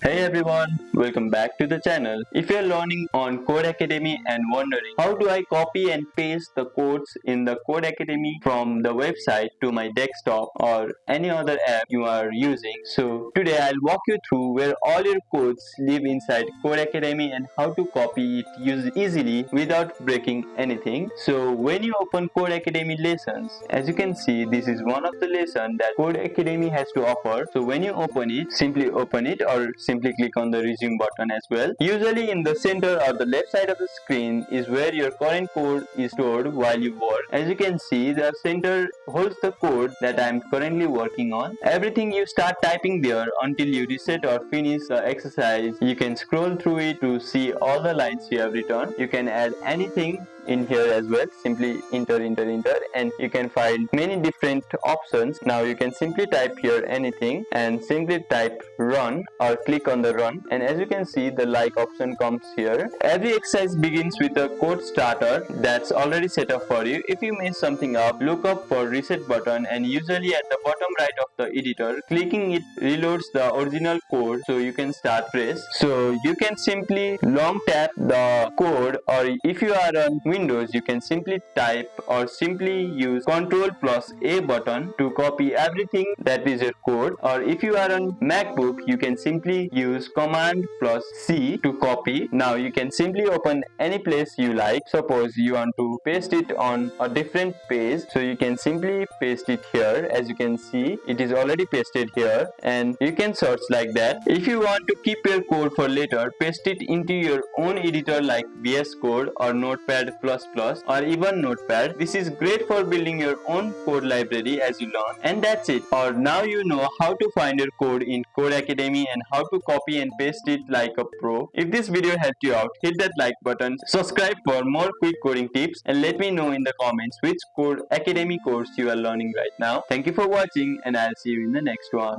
Hey everyone, welcome back to the channel. If you're learning on Codecademy and wondering how do I copy and paste the codes in the Codecademy from the website to my desktop or any other app you are using, so today I'll walk you through where all your codes live inside Codecademy and how to copy it easily without breaking anything. So when you open Codecademy lessons, as you can see, this is one of the lessons that Codecademy has to offer. So when you open it, simply open it or simply click on the resume button as well. Usually in the center or the left side of the screen is where your current code is stored while you work. As you can see, the center holds the code that I am currently working on. Everything you start typing there until you reset or finish the exercise. You can scroll through it to see all the lines you have written. You can add anything in here as well. Simply enter and you can find many different options. Now you can simply type here anything and simply type run or click on the run, and as you can see the like option comes here. Every exercise begins with a code starter that's already set up for you. If you mess something up, look up for reset button, and usually at the bottom right of the editor, clicking it reloads the original code so you can start fresh. So you can simply long tap the code, or if you are on Windows you can simply type or simply use Ctrl plus A button to copy everything that is your code, or if you are on MacBook you can simply use Command plus C to copy. Now you can simply open any place you like. Suppose you want to paste it on a different page, so you can simply paste it here. As you can see, it is already pasted here, and you can search like that. If you want to keep your code for later, paste it into your own editor like VS Code or Notepad++ or even Notepad. This is great for building your own code library as you learn. And that's it. Or now you know how to find your code in Codecademy and how to copy and paste it like a pro. If this video helped you out, hit that like button, subscribe for more quick coding tips, and let me know in the comments which Codecademy course you are learning right now. Thank you for watching, and I'll see you in the next one.